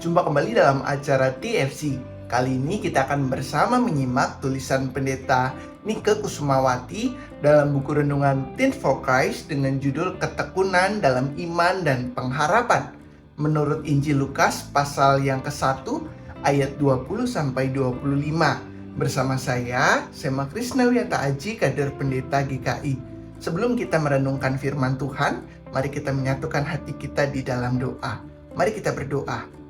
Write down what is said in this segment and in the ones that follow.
Jumpa kembali dalam acara TFC. Kali ini kita akan bersama menyimak tulisan pendeta Nike Kusumawati dalam buku renungan Teens for Christ dengan judul Ketekunan dalam Iman dan Pengharapan. Menurut Injil Lukas pasal yang ke-1 ayat 20-25. Bersama saya, Sema Krisnawiyata Aji, kader pendeta GKI. Sebelum kita merenungkan firman Tuhan, mari kita menyatukan hati kita di dalam doa. Mari kita berdoa.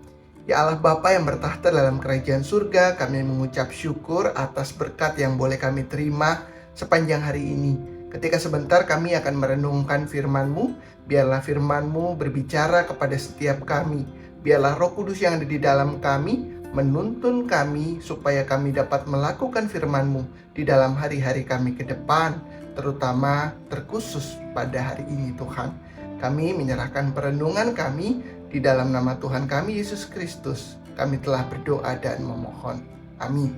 Ya Allah Bapa yang bertahta dalam kerajaan surga, kami mengucap syukur atas berkat yang boleh kami terima sepanjang hari ini. Ketika sebentar kami akan merenungkan firman-Mu, biarlah firman-Mu berbicara kepada setiap kami. Biarlah Roh Kudus yang ada di dalam kami menuntun kami supaya kami dapat melakukan firman-Mu di dalam hari-hari kami ke depan, terutama terkhusus pada hari ini Tuhan. Kami menyerahkan perenungan kami di dalam nama Tuhan kami Yesus Kristus. Kami telah berdoa dan memohon. Amin.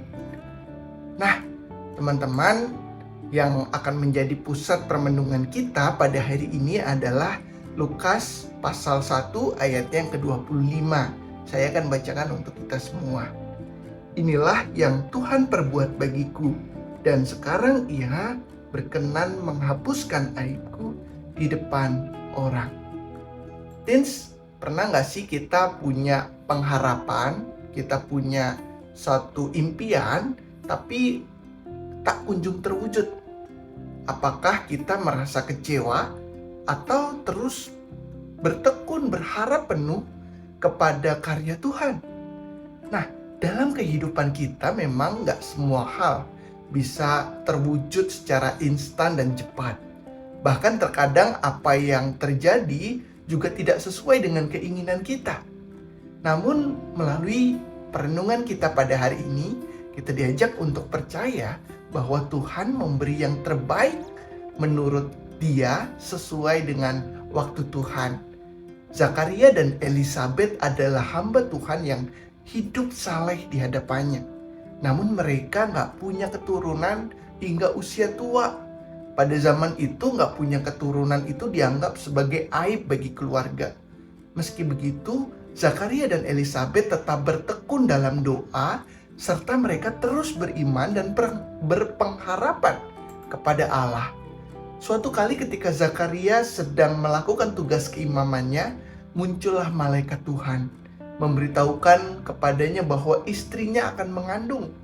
Nah, teman-teman, yang akan menjadi pusat permenungan kita pada hari ini adalah Lukas pasal 1 ayat yang ke-25. Saya akan bacakan untuk kita semua. Inilah yang Tuhan perbuat bagiku, dan sekarang Ia berkenan menghapuskan aibku di depan orang. Teens, pernah gak sih kita punya pengharapan, kita punya satu impian, tapi tak kunjung terwujud? Apakah kita merasa kecewa atau terus bertekun berharap penuh kepada karya Tuhan? Nah, dalam kehidupan kita memang gak semua hal bisa terwujud secara instan dan cepat. Bahkan terkadang apa yang terjadi juga tidak sesuai dengan keinginan kita. Namun melalui perenungan kita pada hari ini, kita diajak untuk percaya bahwa Tuhan memberi yang terbaik menurut Dia sesuai dengan waktu Tuhan. Zakaria dan Elisabet adalah hamba Tuhan yang hidup saleh di hadapannya. Namun mereka gak punya keturunan hingga usia tua. Pada zaman itu gak punya keturunan itu dianggap sebagai aib bagi keluarga. Meski begitu, Zakaria dan Elisabet tetap bertekun dalam doa, serta mereka terus beriman dan berpengharapan kepada Allah. Suatu kali ketika Zakaria sedang melakukan tugas keimamannya, muncullah malaikat Tuhan, memberitahukan kepadanya bahwa istrinya akan mengandung.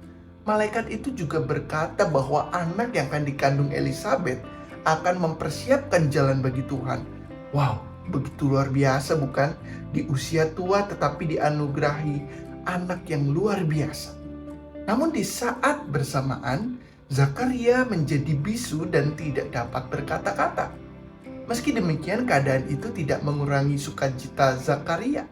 Malaikat itu juga berkata bahwa anak yang akan dikandung Elisabet akan mempersiapkan jalan bagi Tuhan. Wow, begitu luar biasa bukan? Di usia tua tetapi dianugerahi anak yang luar biasa. Namun di saat bersamaan, Zakaria menjadi bisu dan tidak dapat berkata-kata. Meski demikian, keadaan itu tidak mengurangi sukacita Zakaria.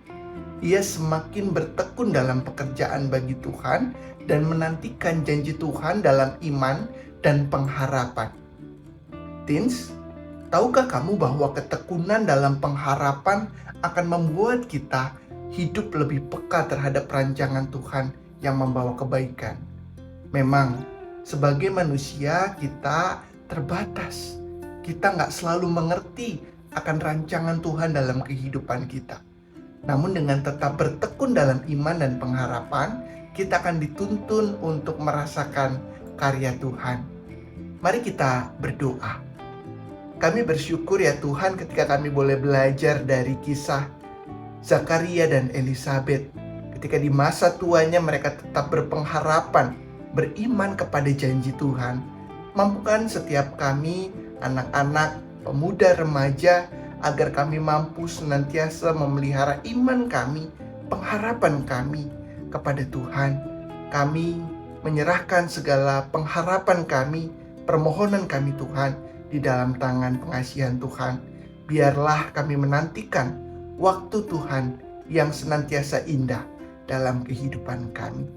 Ia semakin bertekun dalam pekerjaan bagi Tuhan dan menantikan janji Tuhan dalam iman dan pengharapan. Teens, tahukah kamu bahwa ketekunan dalam pengharapan akan membuat kita hidup lebih peka terhadap rancangan Tuhan yang membawa kebaikan? Memang, sebagai manusia kita terbatas. Kita nggak selalu mengerti akan rancangan Tuhan dalam kehidupan kita. Namun dengan tetap bertekun dalam iman dan pengharapan, kita akan dituntun untuk merasakan karya Tuhan. Mari kita berdoa. Kami bersyukur ya Tuhan ketika kami boleh belajar dari kisah Zakaria dan Elisabet. Ketika di masa tuanya mereka tetap berpengharapan, beriman kepada janji Tuhan. Mampukan setiap kami, anak-anak, pemuda, remaja, agar kami mampu senantiasa memelihara iman kami, pengharapan kami kepada Tuhan. Kami menyerahkan segala pengharapan kami, permohonan kami Tuhan, di dalam tangan pengasihan Tuhan. Biarlah kami menantikan waktu Tuhan yang senantiasa indah dalam kehidupan kami.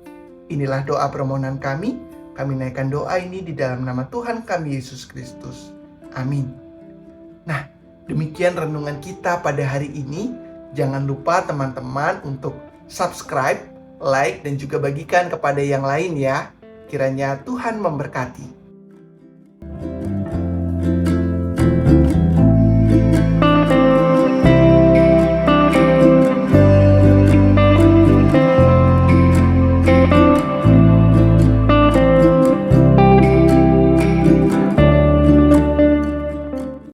Inilah doa permohonan kami. Kami naikkan doa ini di dalam nama Tuhan kami Yesus Kristus. Amin. Nah, demikian renungan kita pada hari ini. Jangan lupa teman-teman untuk subscribe, like, dan juga bagikan kepada yang lain ya. Kiranya Tuhan memberkati.